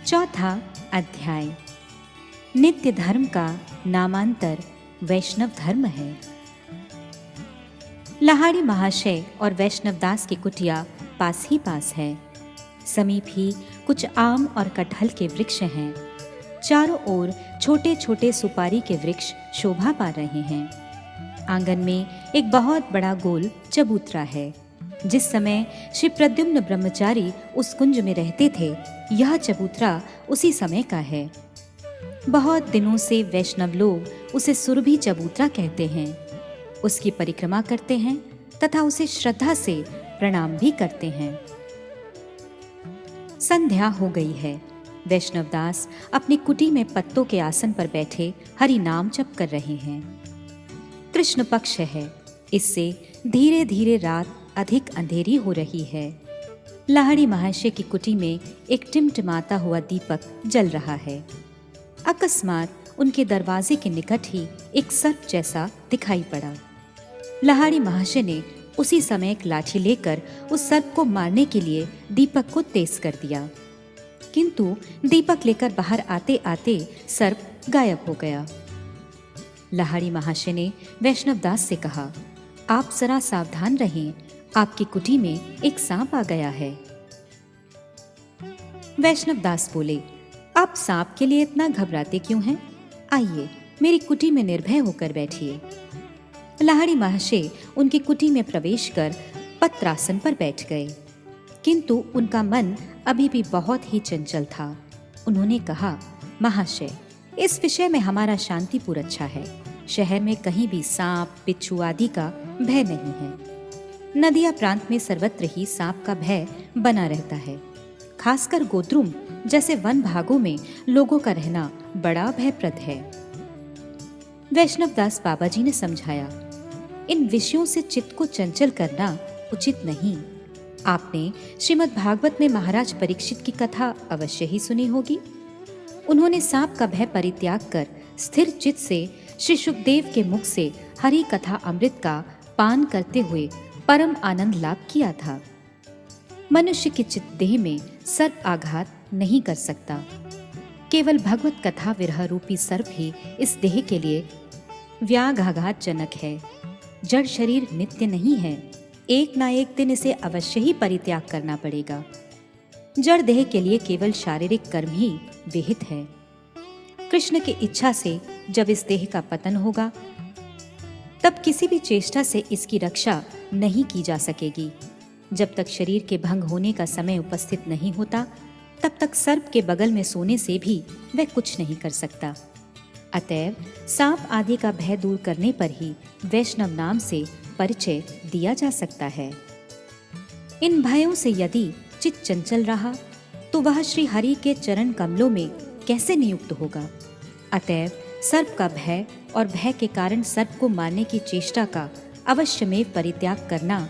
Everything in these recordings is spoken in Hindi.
चौथा अध्याय। नित्य धर्म का नामांतर वैष्णव धर्म है। लहाड़ी महाशय और वैष्णव दास की कुटिया पास ही पास है। समीप ही कुछ आम और कटहल के वृक्ष हैं। चारों ओर छोटे छोटे सुपारी के वृक्ष शोभा पा रहे हैं। आंगन में एक बहुत बड़ा गोल चबूतरा है। जिस समय श्री प्रद्युम्न ब्रह्मचारी उस कुंज में रहते थे, यह चबूतरा उसी समय का है। बहुत दिनों से वैष्णव लोग उसे सुरभि चबूतरा कहते हैं। उसकी परिक्रमा करते हैं तथा उसे श्रद्धा से प्रणाम भी करते हैं। संध्या हो गई है। वैष्णव दास अपनी कुटी में पत्तों के आसन पर बैठे हरि नाम जप कर रहे हैं। कृष्ण पक्ष है, इससे धीरे धीरे रात अधिक अंधेरी हो रही है। लहाड़ी महाशय की कुटी में एक टिमटिमाता हुआ दीपक जल रहा है। अकस्मात उनके दरवाजे के निकट ही एक सर्प जैसा दिखाई पड़ा। लहाड़ी महाशय ने उसी समय एक लाठी लेकर उस सर्प को मारने के लिए दीपक को तेज कर दिया, किंतु दीपक लेकर बाहर आते आते सर्प गायब हो गया। लहाड़ी महाशय ने वैष्णव दास से कहा, आप जरा सावधान रहें, आपकी कुटी में एक सांप आ गया है। वैष्णव दास बोले, आप सांप के लिए इतना घबराते क्यों हैं? आइए मेरी कुटी में निर्भय होकर बैठिए। लहाड़ी महाशय उनकी कुटी में प्रवेश कर पत्रासन पर बैठ गए, किंतु उनका मन अभी भी बहुत ही चंचल था। उन्होंने कहा, महाशय, इस विषय में हमारा शांतिपुर अच्छा है। शहर में कहीं भी सांप, बिच्छू आदि का भय नहीं है। नदिया प्रांत में सर्वत्र ही सांप का भय बना रहता है। खासकर गोद्रुम जैसे वन भागों में लोगों का रहना बड़ा भयप्रद है। वैष्णव दास बाबा जी ने समझाया, इन विषयों से चित्त को चंचल करना उचित नहीं। आपने श्रीमद् भागवत में महाराज परीक्षित की कथा अवश्य ही सुनी होगी। उन्होंने सांप का भय परित्याग कर स्थिर चित्त से श्री सुखदेव के मुख से हरि कथा अमृत का पान करते हुए परम आनंद लाभ किया था। मनुष्य की चित्त देह में सर्प आघात नहीं कर सकता। केवल भगवत कथा विरह रूपी सर्प ही इस देह के लिए व्याघात जनक है। जड़ शरीर नित्य नहीं है, एक ना एक दिन इसे अवश्य ही परित्याग करना पड़ेगा। जड़ देह के लिए केवल शारीरिक कर्म ही विहित है। कृष्ण की इच्छा से जब इस देह का पतन होगा, तब किसी भी चेष्टा से इसकी रक्षा नहीं की जा सकेगी। जब तक शरीर के भंग होने का समय उपस्थित नहीं होता, तब तक सर्प के बगल में सोने से भी वह कुछ नहीं कर सकता। अतएव सांप आदि का भय दूर करने पर ही वैष्णव नाम से परिचय दिया जा सकता है। इन भयों से यदि चित्त चंचल रहा, तो वह श्री हरि के चरण कमलों में कैसे नियुक्त होगा। अतएव सर्प का भय और भय के कारण सर्प को मारने की चेष्टा का अवश्यमेव परित्याग करना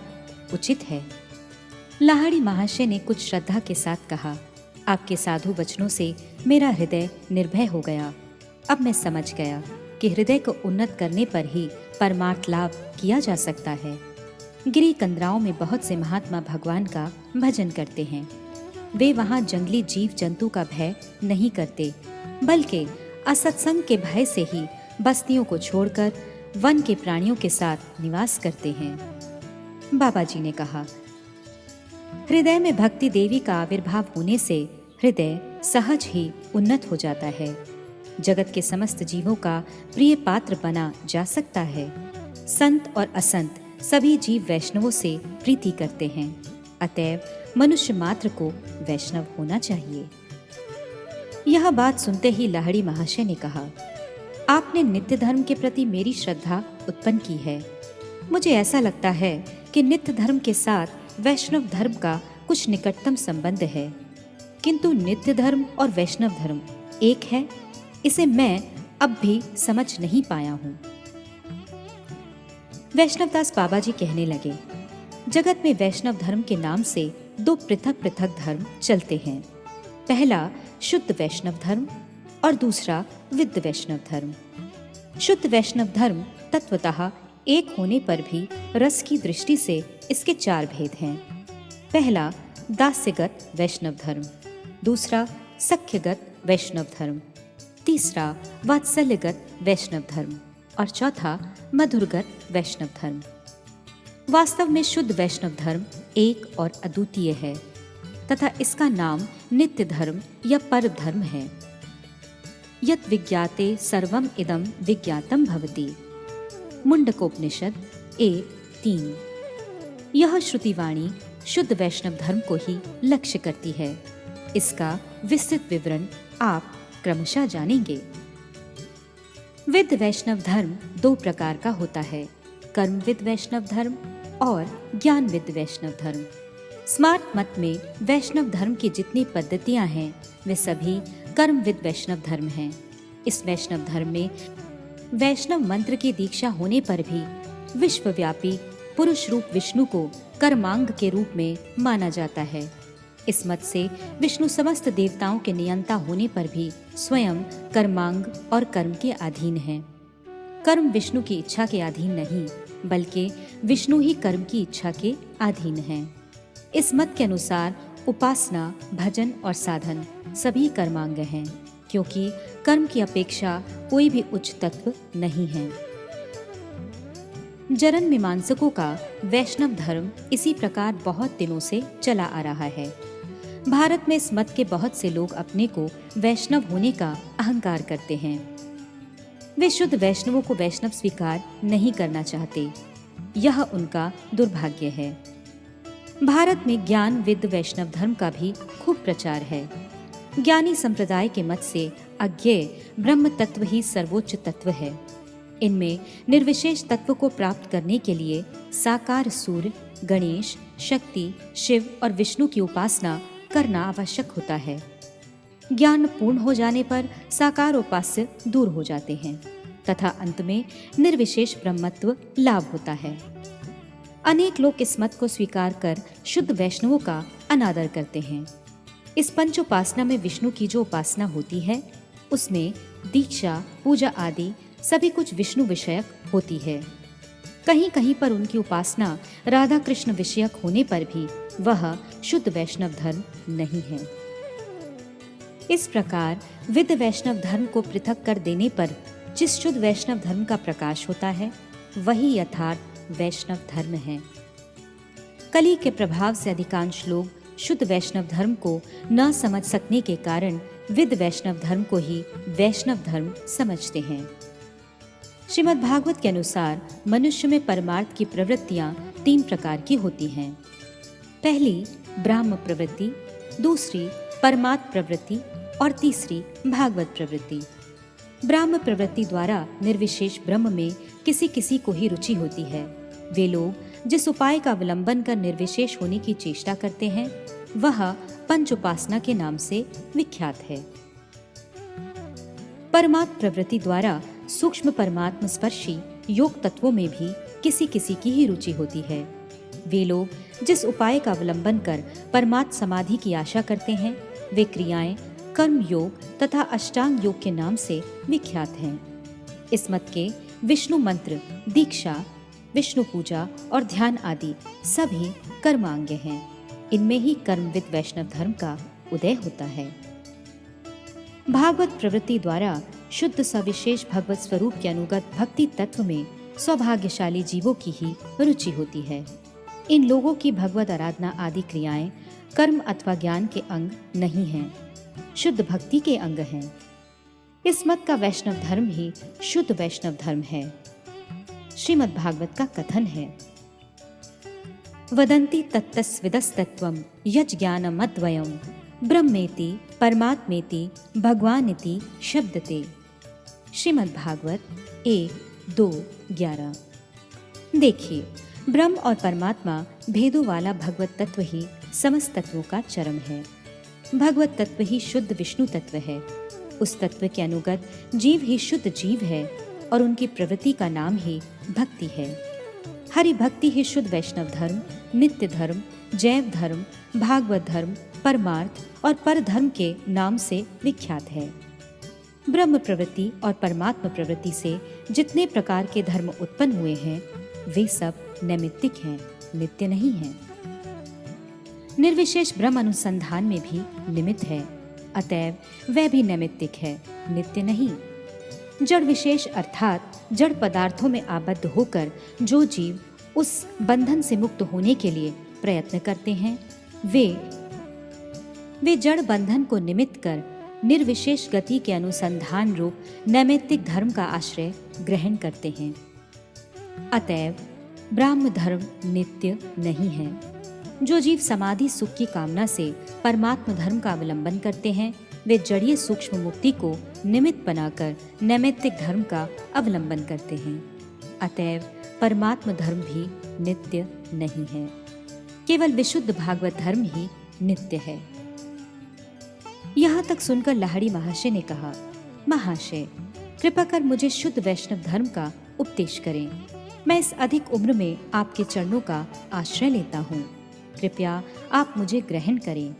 उचित है। लहाड़ी महाशय ने कुछ श्रद्धा के साथ कहा, आपके साधु वचनों से मेरा हृदय निर्भय हो गया। अब मैं समझ गया कि हृदय को उन्नत करने पर ही परमार्थ लाभ किया जा सकता है। गिरी कंदराओं में बहुत से महात्मा भगवान का भजन करते हैं। वे वहाँ जंगली जीव जंतु का भय नहीं करते, बल्कि असत्संग के भय से ही बस्तियों को छोड़कर वन के प्राणियों के साथ निवास करते हैं। बाबा जी ने कहा, हृदय में भक्ति देवी का आविर्भाव होने से हृदय सहज ही उन्नत हो जाता है। जगत के समस्त जीवों का प्रिय पात्र बना जा सकता है। संत और असंत सभी जीव वैष्णवों से प्रीति करते हैं। अतएव मनुष्य मात्र को वैष्णव होना चाहिए। यह बात सुनते ही लहाड़ी महाशय ने कहा, आपने नित्य धर्म के प्रति मेरी श्रद्धा उत्पन्न की है। मुझे ऐसा लगता है कि नित्य धर्म के साथ वैष्णव धर्म का कुछ निकटतम संबंध है, किंतु नित्य धर्म और वैष्णव धर्म एक है, इसे मैं अब भी समझ नहीं पाया हूँ। वैष्णवदास बाबा जी कहने लगे, जगत में वैष्णव धर्म के नाम से दो पृथक पृथक धर्म चलते हैं। पहला शुद्ध वैष्णव धर्म और दूसरा विद्ध वैष्णव धर्म। शुद्ध वैष्णव धर्म तत्वतः एक होने पर भी रस की दृष्टि से इसके चार भेद हैं। पहला दास्यगत वैष्णव धर्म, दूसरा सख्यगत वैष्णव धर्म, तीसरा वात्सल्यगत वैष्णव धर्म और चौथा मधुरगत वैष्णव धर्म। वास्तव में शुद्ध वैष्णव धर्म एक और अद्वितीय है तथा इसका नाम नित्य धर्म या पर धर्म है। यत् विज्ञाते सर्वम इदम विज्ञातम भवति, मुंडकोपनिषद 1:3। यह श्रुतिवाणी शुद्ध वैष्णव धर्म को ही लक्ष्य करती है। इसका विस्तृत विवरण आप क्रमशः जानेंगे। विद वैष्णव धर्म दो प्रकार का होता है, कर्मविद वैष्णव धर्म और ज्ञानविद वैष्णव धर्म। स्मार्त मत में वैष्णव धर्म की जितनी पद्धतियां हैं वे सभी कर्मविद वैष्णव धर्म हैं। इस वैष्णव धर्म में वैष्णव मंत्र की दीक्षा होने पर भी विश्वव्यापी पुरुष रूप विष्णु को कर्मांग के रूप में माना जाता है। इस मत से विष्णु समस्त देवताओं के नियंता होने पर भी स्वयं कर्मांग और कर्म के अधीन हैं। कर्म विष्णु की इच्छा के अधीन नहीं, बल्कि विष्णु ही कर्म की इच्छा के अधीन हैं। इस मत के अनुसार उपासना, भजन और साधन सभी कर्मांग हैं, क्योंकि कर्म की अपेक्षा कोई भी उच्च तत्व नहीं है। जरन मीमांसकों का वैष्णव धर्म इसी प्रकार बहुत दिनों से चला आ रहा है। भारत में इस मत के बहुत से लोग अपने को वैष्णव होने का अहंकार करते हैं। वे शुद्ध वैष्णवों को वैष्णव स्वीकार नहीं करना चाहते। यह उनका दुर्भाग्य है। भारत में ज्ञान विद वैष्णव धर्म का भी खूब प्रचार है। ज्ञानी संप्रदाय के मत से अज्ञेय ब्रह्म तत्व ही सर्वोच्च तत्व है। इनमें निर्विशेष तत्व को प्राप्त करने के लिए साकार सूर्य, गणेश, शक्ति, शिव और विष्णु की उपासना करना आवश्यक होता है। ज्ञान पूर्ण हो जाने पर साकार उपास्य दूर हो जाते हैं तथा अंत में निर्विशेष ब्रह्मत्व लाभ होता है। अनेक लोग इस मत को स्वीकार कर शुद्ध वैष्णवों का अनादर करते हैं। इस पंच उपासना में विष्णु की जो उपासना होती है उसमें दीक्षा, पूजा आदि सभी कुछ विष्णु विषयक होती है। कहीं कहीं पर उनकी उपासना राधा कृष्ण विषयक होने पर भी वह शुद्ध वैष्णव धर्म नहीं है। इस प्रकार विद वैष्णव धर्म को पृथक कर देने पर जिस शुद्ध वैष्णव धर्म का प्रकाश होता है वही यथार्थ वैष्णव धर्म है। कली के प्रभाव से अधिकांश लोग शुद्ध वैष्णव धर्म को न समझ सकने के कारण विद वैष्णव धर्म को ही वैष्णव धर्म समझते हैं। श्रीमद् भागवत के अनुसार मनुष्य में परमार्थ की प्रवृत्तियां 3 प्रकार की होती हैं। पहली ब्राह्म प्रवृत्ति, दूसरी परमार्थ प्रवृत्ति और तीसरी भागवत प्रवृत्ति। ब्राह्म प्रवृत्ति द्वारा निर्विशेष ब्रह्म में किसी किसी को ही रुचि होती है। वे लोग जिस उपाय का अवलंबन कर निर्विशेष होने की चेष्टा करते हैं वह पंच उपासना के नाम से विख्यात है। परमार्थ प्रवृत्ति द्वारा सूक्ष्म परमात्म स्पर्शी योग तत्वों में भी किसी किसी की ही रुचि होती है। वे लोग जिस उपाय का अवलंबन कर परमार्थ समाधि की आशा करते हैं वे क्रियाएं कर्म योग तथा अष्टांग योग के नाम से विख्यात हैं। इस मत के विष्णु मंत्र, दीक्षा, विष्णु पूजा और ध्यान आदि सभी कर्मांग हैं। इनमें ही कर्मविद वैष्णव धर्म का उदय होता है। भागवत प्रवृत्ति द्वारा शुद्ध सविशेष भगवत स्वरूप के अनुगत भक्ति तत्व में सौभाग्यशाली जीवों की ही रुचि होती है। इन लोगों की भगवत आराधना आदि क्रियाएं कर्म अथवा ज्ञान के अंग नहीं हैं, शुद्ध भक्ति के अंग हैं। इस मत का वैष्णव धर्म ही शुद्ध वैष्णव धर्म है। श्रीमद् भागवत का कथन है, वदन्ति तत्तस्विदस्तत्वं यज्ज्ञानमद्वयं ब्रह्मेति परमात्मेति भगवानिति शब्दते। श्रीमद् भागवत 1:2-11। देखिए, ब्रह्म और परमात्मा भेदों वाला भगवत तत्व ही समस्त तत्वों का चरम है। भगवत तत्व ही शुद्ध विष्णु तत्व है। उस तत्व के अनुगत जीव ही शुद्ध जीव है और उनकी प्रवृत्ति का नाम ही भक्ति है। हरि भक्ति ही शुद्ध वैष्णव धर्म, नित्य धर्म, जैव धर्म, भागवत धर्म, परमार्थ और पर धर्म के नाम से विख्यात है। ब्रह्म प्रवृत्ति और परमात्मा प्रवृत्ति से जितने प्रकार के धर्म उत्पन्न हुए हैं वे सब नैमित्तिक हैं, नित्य नहीं हैं। निर्विशेष ब्रह्म अनुसंधान में भी निमित्त है, अतएव वह भी नैमित्तिक है, नित्य नहीं। जड़ विशेष अर्थात जड़ पदार्थों में आबद्ध होकर जो जीव उस बंधन से मुक्त होने के लिए प्रयत्न करते हैं, वे जड़ बंधन को निमित्त कर निर्विशेष गति के अनुसंधान रूप नैमित्तिक धर्म का आश्रय ग्रहण करते हैं। अतएव ब्राह्म धर्म नित्य नहीं है। जो जीव समाधि सुख की कामना से परमात्म धर्म का अवलंबन करते हैं, वे जड़ीय सूक्ष्म मुक्ति को निमित्त बनाकर नैमित्तिक धर्म का अवलंबन करते हैं। अतएव परमात्म धर्म भी नित्य नहीं है। केवल विशुद्ध भागवत धर्म ही नित्य है। यहाँ तक सुनकर लाहिड़ी महाशय ने कहा, महाशय कृपा कर मुझे शुद्ध वैष्णव धर्म का उपदेश करें। मैं इस अधिक उम्र में आपके चरणों का आश्रय लेता हूँ। कृपया आप मुझे ग्रहण करें।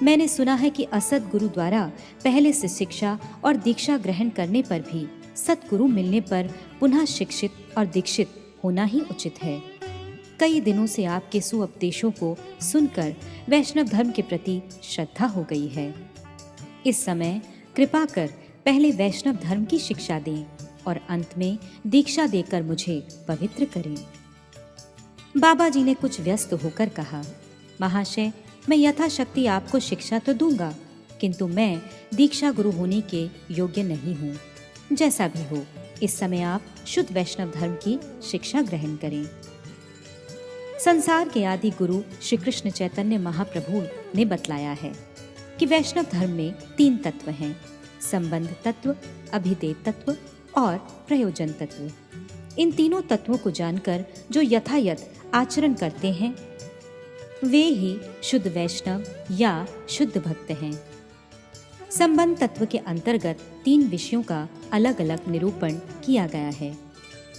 मैंने सुना है कि असद गुरु द्वारा पहले से शिक्षा और दीक्षा ग्रहण करने पर भी सतगुरु मिलने पर पुनः शिक्षित और दीक्षित होना ही उचित है। कई दिनों से आपके सुउपदेशों को सुनकर वैष्णव धर्म के प्रति श्रद्धा हो गई है। इस समय कृपा कर पहले वैष्णव धर्म की शिक्षा दें और अंत में दीक्षा देकर मुझे पवित्र करें। बाबा जी ने कुछ व्यस्त होकर कहा, महाशय मैं यथाशक्ति आपको शिक्षा तो दूंगा, किंतु मैं दीक्षा गुरु होने के योग्य नहीं हूँ। जैसा भी हो, इस समय आप शुद्ध वैष्णव धर्म की शिक्षा ग्रहण करें। संसार के आदि गुरु श्री कृष्ण चैतन्य महाप्रभु ने बतलाया है कि वैष्णव धर्म में 3 तत्व हैं, संबंध तत्व, अभिधेय तत्व और प्रयोजन तत्व। इन तीनों तत्वों को जानकर जो यथायथ आचरण करते हैं, वे ही शुद्ध वैष्णव या शुद्ध भक्त हैं। संबंध तत्व के अंतर्गत 3 विषयों का अलग अलग निरूपण किया गया है।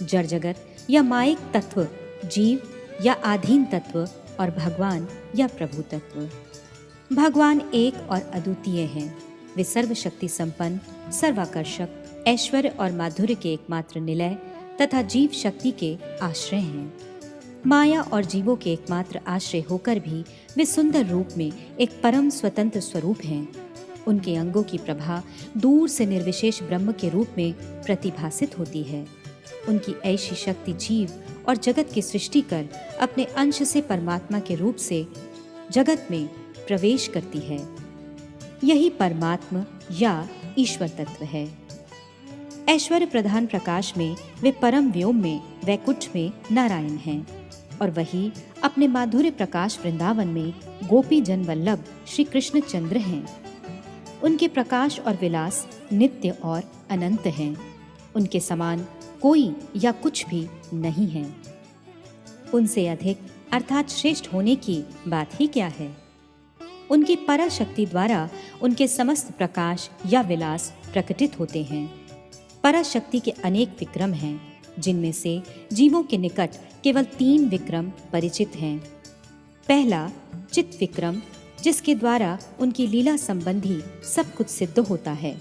जड़ जगत या मायिक तत्व, जीव या आधीन तत्व और भगवान या प्रभु तत्व। भगवान एक और अद्वितीय हैं। वे सर्वशक्ति संपन्न, सर्वाकर्षक, ऐश्वर्य और माधुर्य के एकमात्र निलय तथा जीव शक्ति के आश्रय हैं। माया और जीवों के एकमात्र आश्रय होकर भी वे सुंदर रूप में एक परम स्वतंत्र स्वरूप हैं। उनके अंगों की प्रभा दूर से निर्विशेष ब्रह्म के रूप में प्रतिभासित होती है। उनकी ऐसी शक्ति जीव और जगत की सृष्टि कर अपने अंश से परमात्मा के रूप से जगत में प्रवेश करती है। यही परमात्मा या ईश्वर तत्व है। ऐश्वर्य प्रधान प्रकाश में वे परम व्योम में वैकुंठ में नारायण हैं और वही अपने माधुर्य प्रकाश वृंदावन में गोपी जन वल्लभ श्री कृष्ण चंद्र हैं। उनके प्रकाश और विलास नित्य और अनंत हैं। उनके समान कोई या कुछ भी नहीं है। उनसे अधिक अर्थात श्रेष्ठ होने की बात ही क्या है। उनकी पराशक्ति द्वारा उनके समस्त प्रकाश या विलास प्रकटित होते हैं। पराशक्ति के अनेक विक्रम हैं, जिनमें से जीवों के निकट केवल 3 विक्रम परिचित हैं। पहला चित्त विक्रम, जिसके द्वारा उनकी लीला संबंधी सब कुछ सिद्ध होता है।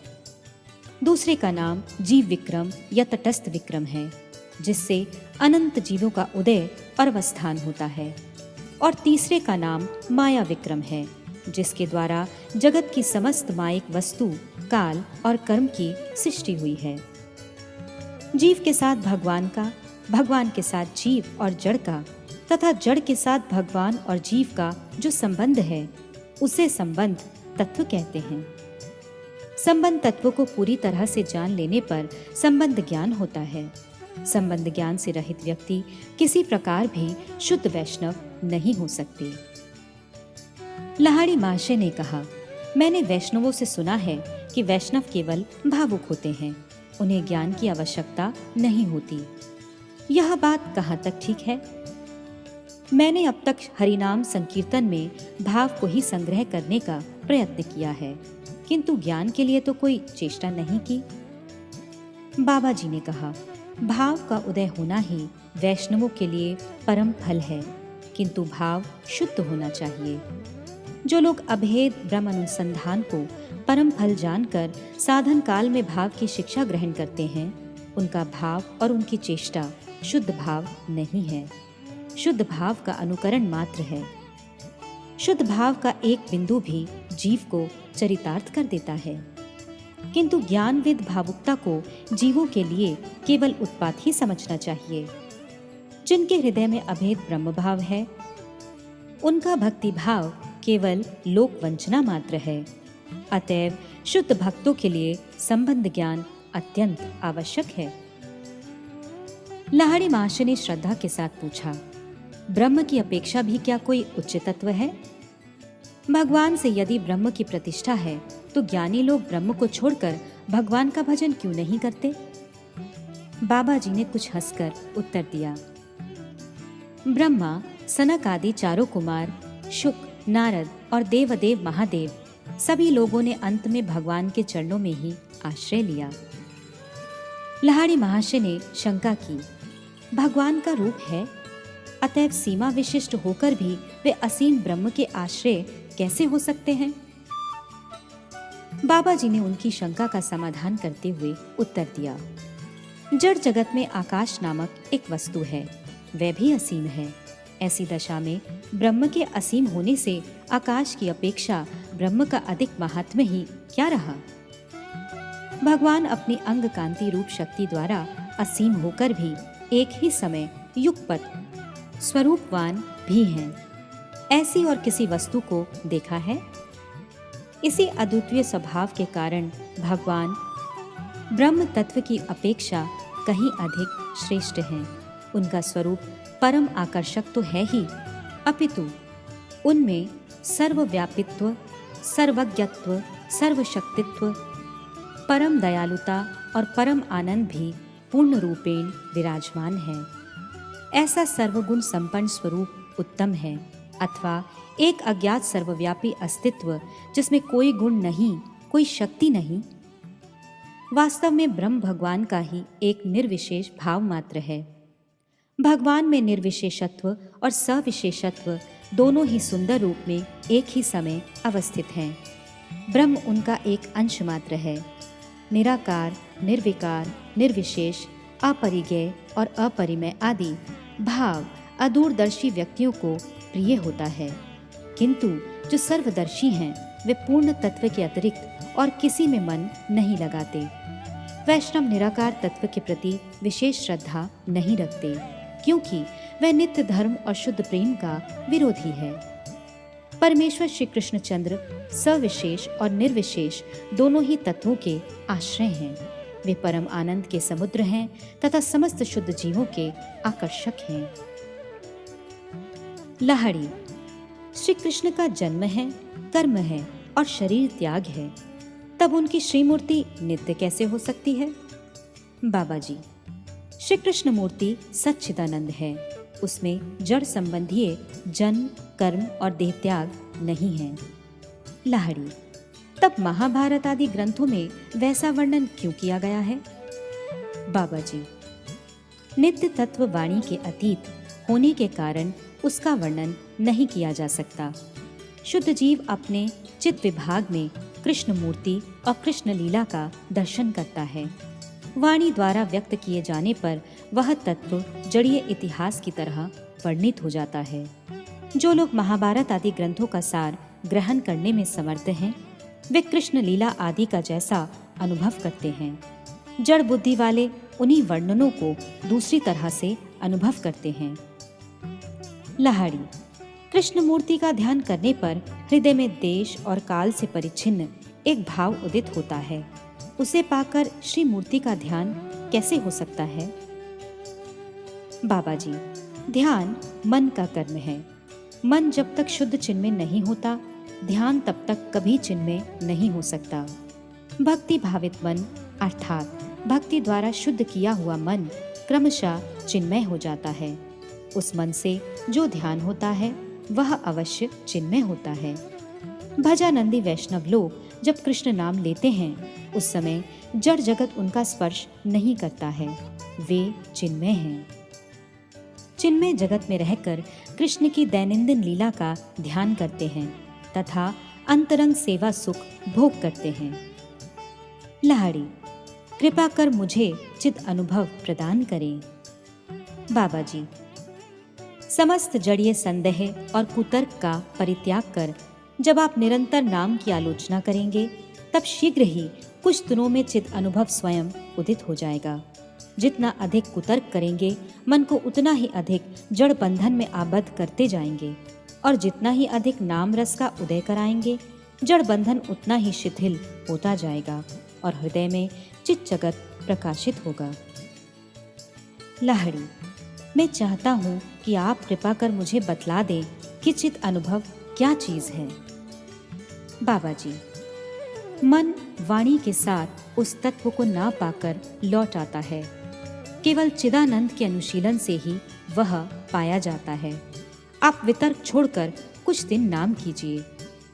दूसरे का नाम जीव विक्रम या तटस्थ विक्रम है, जिससे अनंत जीवों का उदय और अवस्थान होता है। और तीसरे का नाम माया विक्रम है, जिसके द्वारा जगत की समस्त मायिक वस्तु, काल और कर्म की सृष्टि हुई है। जीव के साथ भगवान का, भगवान के साथ जीव और जड़ का तथा जड़ के साथ भगवान और जीव का जो संबंध है, उसे संबंध तत्व कहते हैं। संबंध तत्व को पूरी तरह से जान लेने पर संबंध ज्ञान होता है। संबंध ज्ञान से रहित व्यक्ति किसी प्रकार भी शुद्ध वैष्णव नहीं हो सकते। लाहिड़ी महाशय ने कहा, मैंने वैष्णवों से सुना है कि वैष्णव केवल भावुक होते हैं, उन्हें ज्ञान की आवश्यकता नहीं होती। यह बात कहाँ तक ठीक है? मैंने अब तक हरिनाम संकीर्तन में भाव को ही संग्रह करने का प्रयत्न किया है, किंतु ज्ञान के लिए तो कोई चेष्टा नहीं की। बाबा जी ने कहा, भाव का उदय होना ही वैष्णवों के लिए परम फल है, किंतु भाव शुद्ध होना चाहिए। जो लोग अभेद ब्रह्म अनुसंधान को परम फल जानकर साधन काल में भाव की शिक्षा ग्रहण करते हैं, उनका भाव और उनकी चेष्टा शुद्ध भाव नहीं है, शुद्ध भाव का अनुकरण मात्र है। शुद्ध भाव का एक बिंदु भी जीव को चरितार्थ कर देता है। किंतु ज्ञानविद भावुकता को जीवों के लिए केवल उत्पात ही समझना चाहिए। जिनके हृदय में अभेद ब्रह्म भाव है, उनका भक्ति भाव केवल लोक वंचना मात्र है। अतएव शुद्ध भक्तों के लिए संबंध ज्ञान अत्यंत आवश्यक है। लाहिड़ी महर्षि ने श्रद्धा के साथ पूछा, ब्रह्म की अपेक्षा भी क्या कोई उच्च तत्व है? भगवान से यदि ब्रह्म की प्रतिष्ठा है तो ज्ञानी लोग ब्रह्म को छोड़कर भगवान का भजन क्यों नहीं करते? बाबा जी ने कुछ हंसकर उत्तर दिया, ब्रह्मा, सनक आदि चारों कुमार, शुक, नारद और देवदेव महादेव सभी लोगों ने अंत में भगवान के चरणों में ही आश्रय लिया। लाहिड़ी महर्षि ने शंका की, भगवान का रूप है, अतएव सीमा विशिष्ट होकर भी वे असीम ब्रह्म के आश्रय कैसे हो सकते हैं? बाबा जी ने उनकी शंका का समाधान करते हुए उत्तर दिया, जड़ जगत में आकाश नामक एक वस्तु है, वह भी असीम है। ऐसी दशा में ब्रह्म के असीम होने से आकाश की अपेक्षा ब्रह्म का अधिक महात्म्य ही क्या रहा? भगवान अपनी अंग कांति रूप शक्ति द्वारा असीम होकर भी एक ही समय युगपत स्वरूपवान भी हैं। ऐसी और किसी वस्तु को देखा है? इसी अद्वितीय स्वभाव के कारण भगवान ब्रह्म तत्व की अपेक्षा कहीं अधिक श्रेष्ठ हैं। उनका स्वरूप परम आकर्षक तो है ही, अपितु उनमें सर्वव्यापित्व, सर्वज्ञत्व, सर्वशक्तित्व, परम दयालुता और परम आनंद भी पूर्ण रूपेण विराजमान है। ऐसा सर्वगुण संपन्न स्वरूप उत्तम है, अथवा एक अज्ञात सर्वव्यापी अस्तित्व जिसमें कोई गुण नहीं, कोई शक्ति नहीं। वास्तव में ब्रह्म भगवान का ही एक निर्विशेष भाव मात्र है। भगवान में निर्विशेषत्व और सविशेषत्व दोनों ही सुंदर रूप में एक ही समय अवस्थित हैं। ब्रह्म उनका एक अंश मात्र है। निराकार, निर्विकार, निर्विशेष, अपरिज्ञेय और अपरिमेय आदि भाव अदूरदर्शी व्यक्तियों को प्रिय होता है, किंतु जो सर्वदर्शी हैं वे पूर्ण तत्व के अतिरिक्त और किसी में मन नहीं लगाते। वैष्णव निराकार तत्व के प्रति विशेष श्रद्धा नहीं रखते, क्योंकि वह नित्य धर्म और शुद्ध प्रेम का विरोधी है। परमेश्वर श्री कृष्णचंद्र सविशेष और निर्विशेष दोनों ही तत्वों के आश्रय हैं। वे परम आनंद के समुद्र हैं तथा समस्त शुद्ध जीवों के आकर्षक हैं। लाहिड़ी, श्री कृष्ण का जन्म है, कर्म है और शरीर त्याग है, तब उनकी श्रीमूर्ति नित्य कैसे हो सकती है? बाबा जी, श्री कृष्ण मूर्ति सच्चिदानंद है, उसमें जड़ संबंधी जन्म, कर्म और देह त्याग नहीं है। लाहिड़ी, तब महाभारत आदि ग्रंथों में वैसा वर्णन क्यों किया गया है? बाबा जी, नित्य तत्व वाणी के अतीत होने के कारण उसका वर्णन नहीं किया जा सकता। शुद्ध जीव अपने चित्त विभाग में कृष्ण मूर्ति और कृष्ण लीला का दर्शन करता है। वाणी द्वारा व्यक्त किए जाने पर वह तत्व जड़ीय इतिहास की तरह वर्णित हो जाता है। जो लोग महाभारत आदि ग्रंथों का सार ग्रहण करने में समर्थ हैं, वे कृष्ण लीला आदि का जैसा अनुभव करते हैं। जड़ बुद्धि वाले उन्हीं वर्णनों को दूसरी तरह से अनुभव करते हैं। लाहिड़ी, कृष्ण मूर्ति का ध्यान करने पर हृदय में देश और काल से परिच्छिन्न एक भाव उदित होता है। उसे पाकर श्री मूर्ति का ध्यान कैसे हो सकता है? बाबा जी, ध्यान मन का कर्म है। मन जब तक शुद्ध चिन्मय नहीं होता, ध्यान तब तक कभी चिन्मय नहीं हो सकता। भक्ति भावित मन अर्थात भक्ति द्वारा शुद्ध किया हुआ मन क्रमशः चिन्मय हो जाता है। उस मन से जो ध्यान होता है वह अवश्य चिन्मय होता है। भजानंदी वैष्णव लोग जब कृष्ण नाम लेते हैं उस समय जड़ जगत उनका स्पर्श नहीं करता है, वे चिन्मय हैं। चिन्मय जगत में रहकर कृष्ण की दैनंदिन लीला का ध्यान करते हैं तथा अंतरंग सेवा सुख भोग करते हैं। लाहिड़ी, कृपा कर मुझे चित अनुभव प्रदान करें। बाबा जी, समस्त जड़ीय संदेह और कुतर्क का परित्याग कर जब आप निरंतर नाम की आलोचना करेंगे तब शीघ्र ही कुछ दिनों में चित अनुभव स्वयं उदित हो जाएगा। जितना अधिक कुतर्क करेंगे मन को उतना ही अधिक जड़ बंधन में आबद्ध करते जाएंगे, और जितना ही अधिक नाम रस का उदय कराएंगे जड़ बंधन उतना ही शिथिल होता जाएगा और हृदय में चित जगत प्रकाशित होगा। लाहड़ी, मैं चाहता हूँ कि आप कृपा कर मुझे बतला दें कि चित अनुभव क्या चीज है। बाबा जी, मन वाणी के साथ उस तत्व को ना पाकर लौट आता है। केवल चिदानंद के अनुशीलन से ही वह पाया जाता है। आप वितर्क छोड़कर कुछ दिन नाम कीजिए।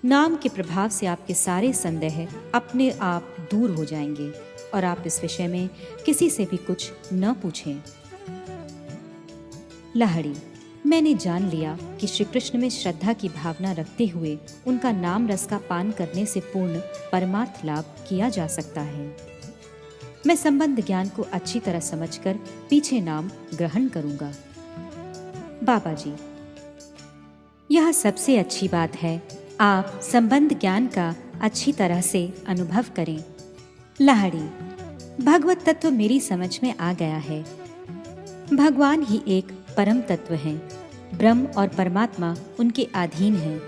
नाम के प्रभाव से आपके सारे संदेह अपने आप दूर हो जाएंगे और आप इस विषय में किसी से भी कुछ न पूछें। लाहड़ी, मैंने जान लिया कि श्री कृष्ण में श्रद्धा की भावना रखते हुए उनका नाम रस का पान करने से पूर्ण परमार्थ लाभ किया जा सकता है। मैं संबंध ज्ञान को अच्छी तरह समझकर पीछे नाम ग्रहण करूंगा। बाबा जी, यह सबसे अच्छी बात है। आप संबंध ज्ञान का अच्छी तरह से अनुभव करें। लाहड़ी, भगवत तत्व मेरी समझ में आ गया है। भगवान ही एक परम तत्व हैं। ब्रह्म और परमात्मा उनके अधीन हैं।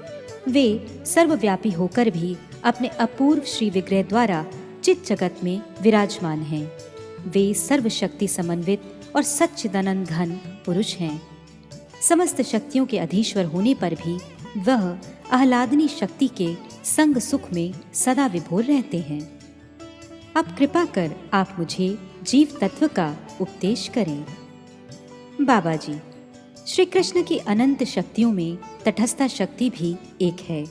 वे सर्वव्यापी होकर भी अपने अपूर्व श्री विग्रह द्वारा चित जगत में विराजमान हैं। वे सर्वशक्ति समन्वित और सच्चिदानंद घन पुरुष हैं। समस्त शक्तियों के अधीश्वर होने पर भी वह आह्लादनी शक्ति के संग सुख में सदा विभोर रहते हैं। अब कृपा कर आप मुझे जीव तत्व का उपदेश करें। बाबा जी, श्री कृष्ण की अनंत शक्तियों में तटस्था शक्ति भी एक है।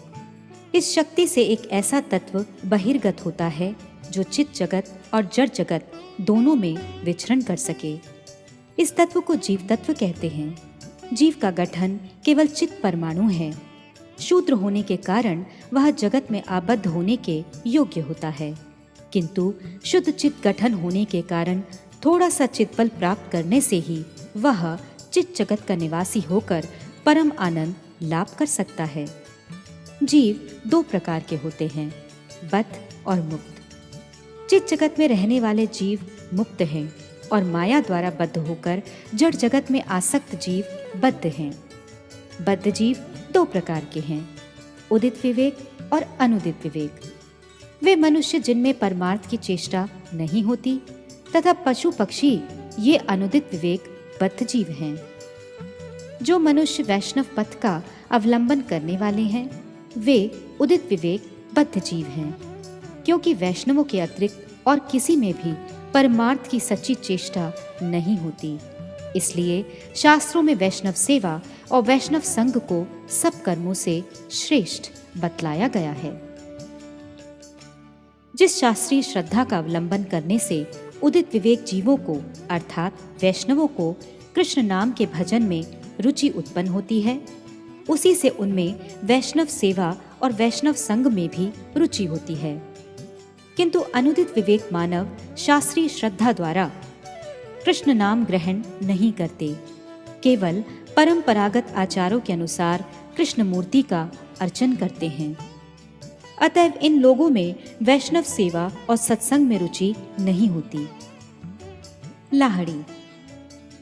इस शक्ति से एक ऐसा तत्व बहिर्गत होता है जो चित जगत और जड़ जगत दोनों में विचरण कर सके। इस तत्व को जीव तत्व कहते हैं। जीव का गठन केवल चित परमाणु है। शूद्र होने के कारण वह जगत में आबद्ध होने के योग्य होता है, किंतु शुद्ध चित गठन होने के कारण थोड़ा सा चित्तबल प्राप्त करने से ही वह चित जगत का निवासी होकर परम आनंद लाभ कर सकता है। जीव दो प्रकार के होते हैं, बद्ध और मुक्त। चित जगत में रहने वाले जीव मुक्त हैं और माया द्वारा बद्ध होकर जड़ जगत में आसक्त जीव बद्ध हैं। बद्ध जीव दो प्रकार के हैं, उदित विवेक और अनुदित विवेक। वे मनुष्य जिनमें परमार्थ की चेष्टा नहीं होती तथा पशु पक्षी ये अनुदित विवेक बद्ध जीव हैं। जो मनुष्य वैष्णव पथ का अवलंबन करने वाले हैं वे उदित विवेक बद्ध जीव हैं, क्योंकि वैष्णवों के अतिरिक्त और किसी में भी परमार्थ की सच्ची चेष्टा नहीं होती। इसलिए शास्त्रों में वैष्णव सेवा और वैष्णव संघ को सब कर्मों से श्रेष्ठ बतलाया गया है। जिस शास्त्रीय श्रद्धा का अवलंबन करने से उदित विवेक जीवों को अर्थात वैष्णवों को कृष्ण नाम के भजन में रुचि उत्पन्न होती है, उसी से उनमें वैष्णव सेवा और वैष्णव संघ में भी रुचि होती है। किंतु अनुदित विवेक मानव शास्त्रीय श्रद्धा द्वारा कृष्ण नाम ग्रहण नहीं करते, केवल परंपरागत आचारों के अनुसार कृष्ण मूर्ति का अर्चन करते हैं। अतएव इन लोगों में वैष्णव सेवा और सत्संग में रुचि नहीं होती। लाहड़ी,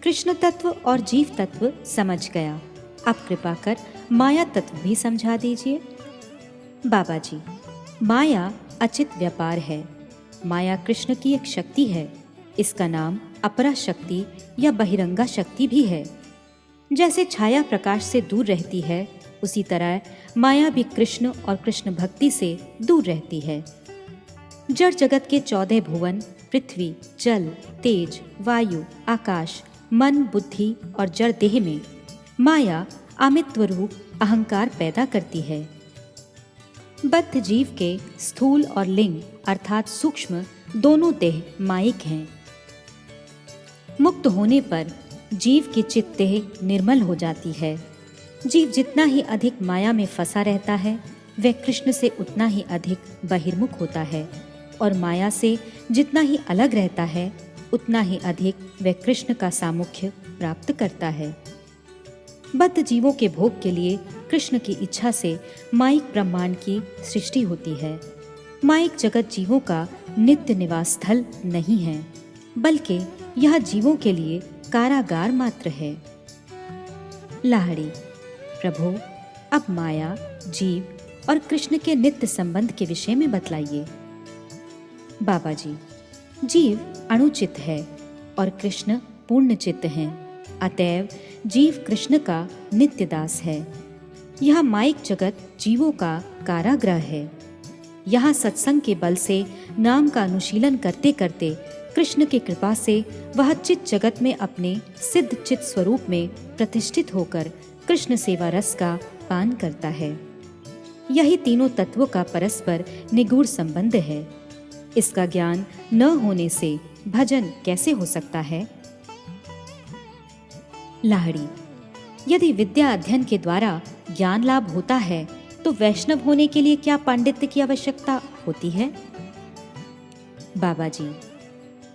कृष्ण तत्व और जीव तत्व समझ गया। अब कृपा कर माया तत्व भी समझा दीजिए। बाबा जी, माया अचित व्यापार है। माया कृष्ण की एक शक्ति है। इसका नाम अपरा शक्ति या बहिरंगा शक्ति भी है। जैसे छाया प्रकाश से दूर रहती है, उसी तरह माया भी कृष्ण और कृष्ण भक्ति से दूर रहती है। जड़ जगत के 14 भुवन पृथ्वी, जल, तेज, वायु, आकाश, मन, बुद्धि और जड़ देह में माया आमित्व रूप अहंकार पैदा करती है। बद्ध जीव के स्थूल और लिंग अर्थात सूक्ष्म दोनों देह मायिक हैं। मुक्त होने पर जीव की चित्त देह निर्मल हो जाती है। जीव जितना ही अधिक माया में फंसा रहता है वह कृष्ण से उतना ही अधिक बहिर्मुख होता है, और माया से जितना ही अलग रहता है उतना ही अधिक वह कृष्ण का सामुख्य प्राप्त करता है। बद्ध जीवों के भोग के लिए कृष्ण की इच्छा से माइक ब्रह्मांड की सृष्टि होती है। माइक जगत जीवों का नित्य निवास स्थल नहीं है, बल्कि यह जीवों के लिए कारागार मात्र है। लाहड़ी। प्रभु, अब माया, जीव और कृष्ण के नित्य संबंध के विषय में बतलाइए। बाबा जी, जीव अणुचित है और कृष्ण पूर्ण चित्त हैं, अतएव जीव कृष्ण का नित्य दास है। यह माइक जगत जीवों का कारागृह है। यहाँ सत्संग के बल से नाम का अनुशीलन करते करते कृष्ण की कृपा से वह चित जगत में अपने सिद्ध चित स्वरूप में प्रतिष्ठित होकर कृष्ण सेवा रस का पान करता है। यही तीनों तत्वों का परस्पर निगूढ़ संबंध है। इसका ज्ञान न होने से भजन कैसे हो सकता है? लाहड़ी। यदि विद्या अध्ययन के द्वारा ज्ञान लाभ होता है तो वैष्णव होने के लिए क्या पांडित्य की आवश्यकता होती है? बाबा जी,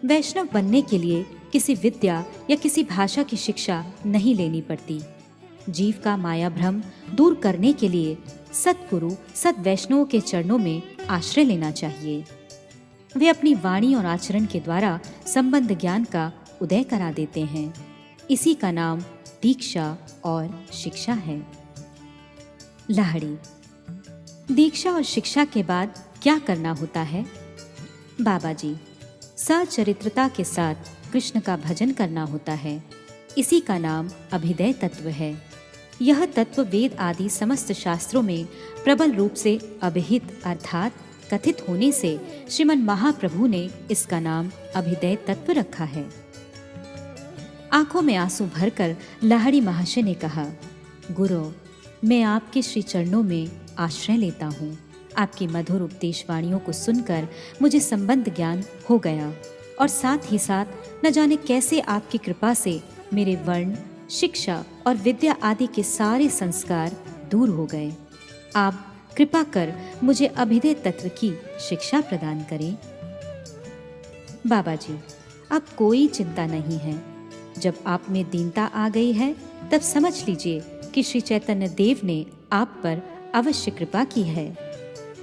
वैष्णव बनने के लिए किसी विद्या या किसी भाषा की शिक्षा नहीं लेनी पड़ती। जीव का माया भ्रम दूर करने के लिए सद्गुरु सद वैष्णवों के चरणों में आश्रय लेना चाहिए। वे अपनी वाणी और आचरण के द्वारा संबंध ज्ञान का उदय करा देते हैं। इसी का नाम दीक्षा और शिक्षा है। लाहड़ी। दीक्षा और शिक्षा के बाद क्या करना होता है? बाबा जी, सचरित्रता के साथ कृष्ण का भजन करना होता है। इसी का नाम अभिदय तत्व है। यह तत्व वेद आदि समस्त शास्त्रों में प्रबल रूप से अभिहित अर्थात कथित होने से श्रीमन महाप्रभु ने इसका नाम अभिदय तत्व रखा है। आंखों में आंसू भरकर लाहड़ी महाशय ने कहा, गुरु, मैं आपके श्री चरणों में आश्रय लेता हूँ। आपकी मधुर उपदेश वाणियों को सुनकर मुझे संबंध ज्ञान हो गया और साथ ही साथ न जाने कैसे आपकी कृपा से मेरे वर्ण, शिक्षा और विद्या आदि के सारे संस्कार दूर हो गए। आप कृपा कर मुझे अभिदय तत्व की शिक्षा प्रदान करें। बाबा जी, अब कोई चिंता नहीं है। जब आप में दीनता आ गई है तब समझ लीजिए कि श्री चैतन्य देव ने आप पर अवश्य कृपा की है।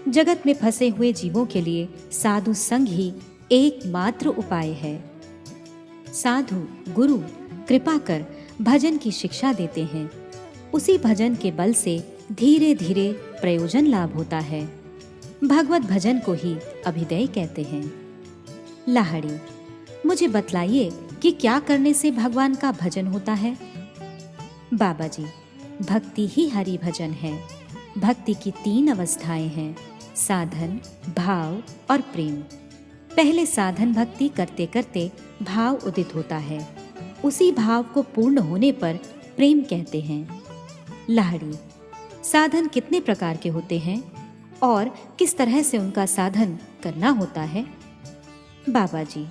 जगत में फंसे हुए जीवों के लिए साधु संग ही एकमात्र उपाय है। साधु गुरु कृपा कर भजन की शिक्षा देते हैं। उसी भजन के बल से धीरे धीरे प्रयोजन लाभ होता है। भगवत भजन को ही अभिदय कहते हैं। लाहड़ी। मुझे बतलाइए कि क्या करने से भगवान का भजन होता है? बाबा जी, भक्ति ही हरि भजन है। भक्ति की 3 अवस्थाएं हैं, साधन, भाव और प्रेम। पहले साधन भक्ति करते करते भाव उदित होता है। उसी भाव को पूर्ण होने पर प्रेम कहते हैं। लाहड़ी। साधन कितने प्रकार के होते हैं और किस तरह से उनका साधन करना होता है? बाबा जी,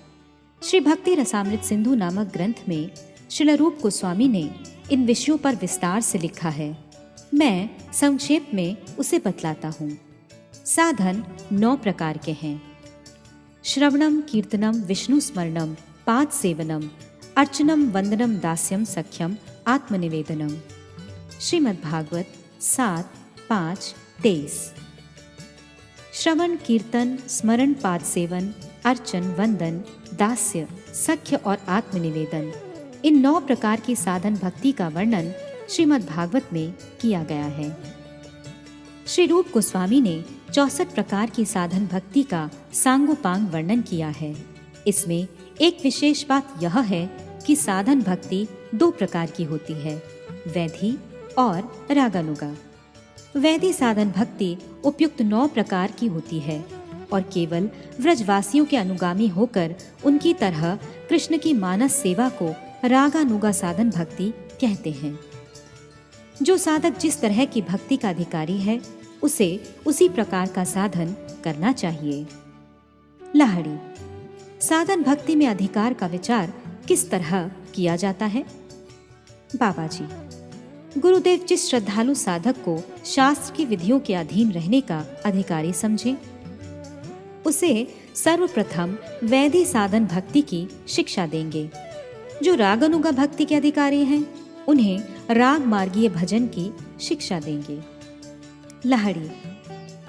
श्री भक्ति रसामृत सिंधु नामक ग्रंथ में श्रील रूप गोस्वामी ने इन विषयों पर विस्तार से लिखा है। मैं संक्षेप में उसे बतलाता हूँ। साधन 9 प्रकार के हैं। श्रवणम, कीर्तनम, विष्णु स्मरणम, पाद सेवनम, अर्चनम, वंदनम, दास्यम, सख्यम, आत्मनिवेदनम। श्रीमद् भागवत 7:5-23। श्रवण, कीर्तन, स्मरण, पाद सेवन, अर्चन, वंदन, दास्य, सख्य और आत्मनिवेदन, इन 9 प्रकार की साधन भक्ति का वर्णन श्रीमद् भागवत में किया गया है। श्री रूप गोस्वामी ने 64 प्रकार की साधन भक्ति का सांगोपांग वर्णन किया है। इसमें एक विशेष बात यह है कि साधन भक्ति 2 प्रकार की होती है, वैधि और रागानुगा। वैधि साधन भक्ति उपयुक्त 9 प्रकार की होती है और केवल व्रजवासियों के अनुगामी होकर उनकी तरह कृष्ण की मानस सेवा को रागानुगा साधन भक्ति कहते हैं। जो साधक जिस तरह की भक्ति का अधिकारी है उसे उसी प्रकार का साधन करना चाहिए। लाहड़ी। साधन भक्ति में अधिकार का विचार किस तरह किया जाता है? बाबा जी, गुरुदेव जिस श्रद्धालु साधक को शास्त्र की विधियों के अधीन रहने का अधिकारी समझे उसे सर्वप्रथम वैधि साधन भक्ति की शिक्षा देंगे। जो रागानुगा भक्ति के अधिकारी हैं उन्हें राग मार्गीय भजन की शिक्षा देंगे। लाहड़ी,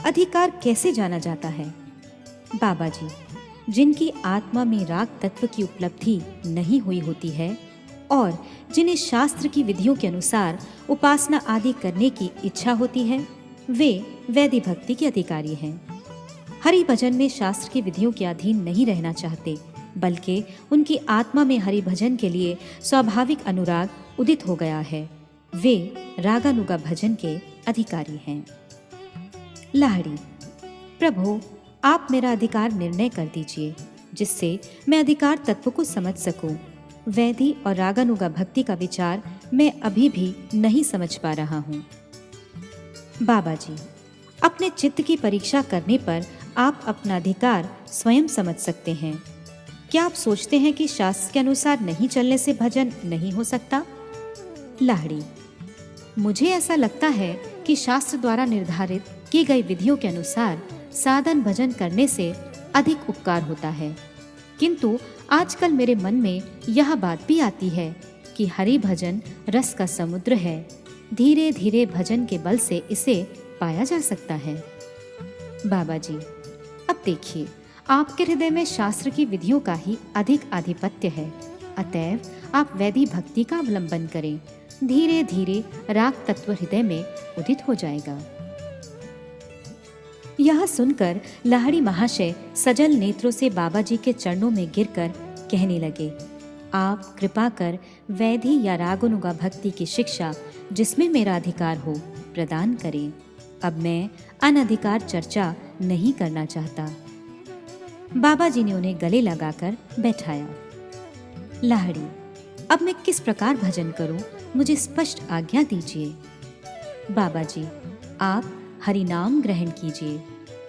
अधिकार कैसे जाना जाता है? बाबा जी, जिनकी आत्मा में राग तत्व की उपलब्धि नहीं हुई होती है और जिन्हें शास्त्र की विधियों के अनुसार उपासना आदि करने की इच्छा होती है, वे वैदिक भक्ति के अधिकारी हैं। हरि भजन में शास्त्र की विधियों के अधीन नहीं रहना चाहते, बल्कि उनकी आत्मा में हरि भजन के लिए स्वाभाविक अनुराग उदित हो गया है। वे रागानुगा भजन के अधिकारी हैं। लाहड़ी, प्रभु आप मेरा अधिकार निर्णय कर दीजिए, जिससे मैं अधिकार तत्व को समझ सकूं। वैधि और रागानुगा भक्ति का विचार मैं अभी भी नहीं समझ पा रहा हूँ। बाबा जी, अपने चित्त की परीक्षा करने पर आप अपना अधिकार स्वयं समझ सकते हैं। क्या आप सोचते हैं कि शास्त्र के अनुसार नहीं चलने से भजन नहीं हो सकता? लाहड़ी, मुझे ऐसा लगता है कि शास्त्र द्वारा निर्धारित की गई विधियों के अनुसार साधन भजन करने से अधिक उपकार होता है, किंतु आजकल मेरे मन में यह बात भी आती है कि हरि भजन रस का समुद्र है। धीरे धीरे भजन के बल से इसे पाया जा सकता है। बाबा जी, अब देखिए, आपके हृदय में शास्त्र की विधियों का ही अधिक आधिपत्य है, अतएव आप वैदिक भक्ति का अवलंबन करें। धीरे धीरे राग तत्व हृदय में उदित हो जाएगा। यह सुनकर लाहड़ी महाशय सजल नेत्रों से बाबा जी के चरणों में गिरकर कहने लगे, आप कृपा कर वैधि या रागानुगा भक्ति की शिक्षा जिसमें मेरा अधिकार हो प्रदान करें। अब मैं अनधिकार चर्चा नहीं करना चाहता। बाबा जी ने उन्हें गले लगाकर बैठाया। लाहड़ी, अब मैं किस प्रकार भजन करूं, मुझे स्पष्ट आज्ञा दीजिए। बाबा जी, आप हरि नाम ग्रहण कीजिए।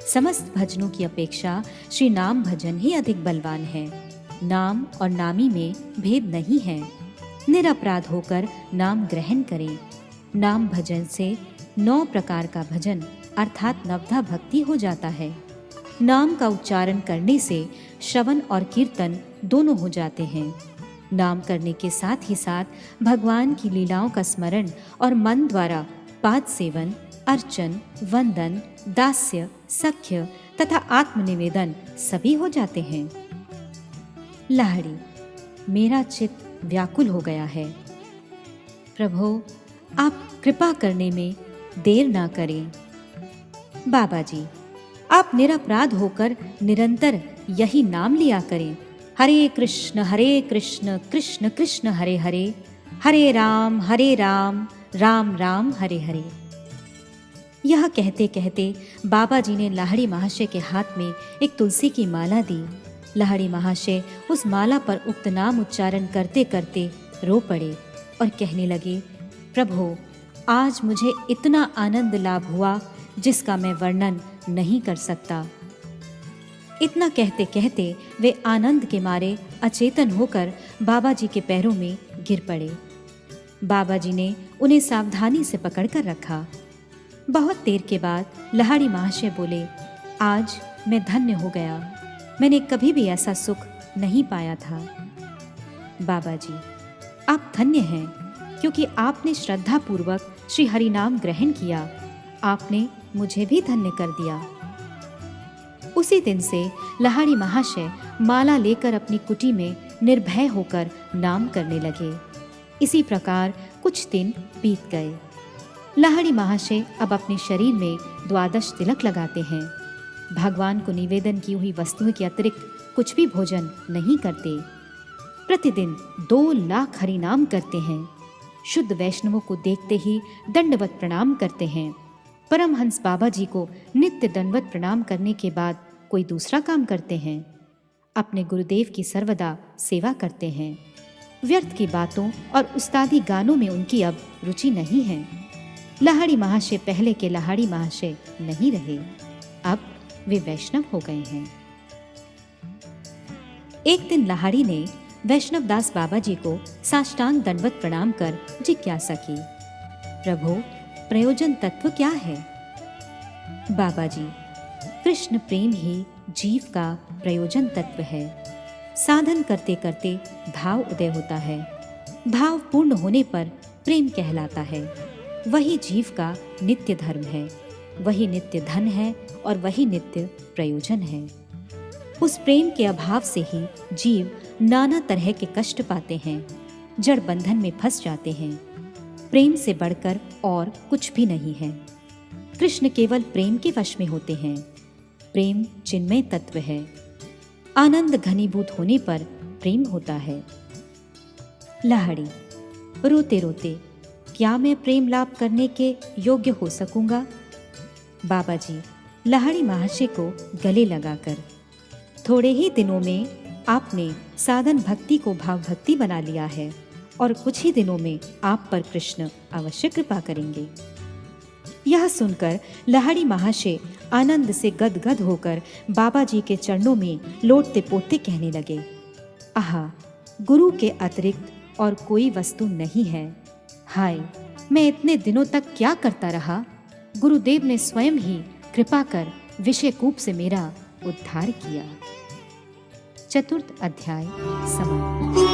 समस्त भजनों की अपेक्षा श्री नाम भजन ही अधिक बलवान है। नाम और नामी में भेद नहीं है। निरपराध होकर नाम ग्रहण करें। नाम भजन से 9 प्रकार का भजन अर्थात नवधा भक्ति हो जाता है। नाम का उच्चारण करने से श्रवण और कीर्तन दोनों हो जाते हैं। नाम करने के साथ ही साथ भगवान की लीलाओं का स्मरण और मन द्वारा पाद सेवन, अर्चन, वंदन, दास्य, सख्य तथा आत्मनिवेदन सभी हो जाते हैं। लाहड़ी, मेरा चित्त व्याकुल हो गया है। प्रभु, आप कृपा करने में देर ना करें। बाबा जी, आप निरपराध होकर निरंतर यही नाम लिया करें, हरे कृष्ण कृष्ण कृष्ण हरे हरे, हरे राम राम राम हरे हरे। यह कहते कहते बाबा जी ने लाहड़ी महाशय के हाथ में एक तुलसी की माला दी। लाहड़ी महाशय उस माला पर उक्त नाम उच्चारण करते करते रो पड़े और कहने लगे, प्रभु, आज मुझे इतना आनंद लाभ हुआ जिसका मैं वर्णन नहीं कर सकता। इतना कहते कहते वे आनंद के मारे अचेतन होकर बाबा जी के पैरों में गिर पड़े। बाबा जी ने उन्हें सावधानी से पकड़कर रखा। बहुत देर के बाद लाहड़ी महाशय बोले, आज मैं धन्य हो गया। मैंने कभी भी ऐसा सुख नहीं पाया था। बाबा जी, आप धन्य हैं क्योंकि आपने श्रद्धा पूर्वक श्री हरि नाम ग्रहण किया। आपने मुझे भी धन्य कर दिया। उसी दिन से लाहड़ी महाशय माला लेकर अपनी कुटी में निर्भय होकर नाम करने लगे। इसी प्रकार कुछ दिन बीत गए। लाहड़ी महाशय अब अपने शरीर में 12 तिलक लगाते हैं। भगवान को निवेदन की हुई वस्तुओं के अतिरिक्त कुछ भी भोजन नहीं करते। प्रतिदिन 2 लाख हरि नाम करते हैं। शुद्ध वैष्णवों को देखते ही दंडवत प्रणाम करते हैं। परमहंस बाबा जी को नित्य दंडवत प्रणाम करने के बाद कोई दूसरा काम करते हैं। अपने गुरुदेव की सर्वदा सेवा करते हैं। व्यर्थ की बातों और उस्तादी गानों में उनकी अब रुचि नहीं है। लाहड़ी महाशय पहले के लाहड़ी महाशय नहीं रहे। अब वे वैष्णव हो गए हैं। एक दिन लाहड़ी ने वैष्णव दास बाबा जी को साष्टांग दंडवत प्रणाम कर जिज्ञासा की, प्रभु, प्रयोजन तत्व क्या है? बाबा जी, कृष्ण प्रेम ही जीव का प्रयोजन तत्व है। साधन करते करते भाव उदय होता है। भाव पूर्ण होने पर प्रेम कहलाता है। वही जीव का नित्य धर्म है, वही नित्य धन है और वही नित्य प्रयोजन है। उस प्रेम के अभाव से ही जीव नाना तरह के कष्ट पाते हैं, जड़ बंधन में फंस जाते हैं। प्रेम से बढ़कर और कुछ भी नहीं है। कृष्ण केवल प्रेम के वश में होते हैं। प्रेम चिन्मय तत्व है। आनंद घनीभूत होने पर प्रेम होता है। लाहड़ी। रोते रोते क्या मैं प्रेम लाभ करने के योग्य हो सकूंगा? बाबा जी लाहड़ी महाशय को गले लगाकर, थोड़े ही दिनों में आपने साधन भक्ति को भाव भक्ति बना लिया है और कुछ ही दिनों में आप पर कृष्ण अवश्य कृपा करेंगे। यह सुनकर लाहड़ी महाशय आनंद से गदगद होकर बाबा जी के चरणों में लोटते पोतते कहने लगे, आहा, गुरु के अतिरिक्त और कोई वस्तु नहीं है। हाय, मैं इतने दिनों तक क्या करता रहा। गुरुदेव ने स्वयं ही कृपा कर विषय कूप से मेरा उद्धार किया। चतुर्थ अध्याय समाप्त।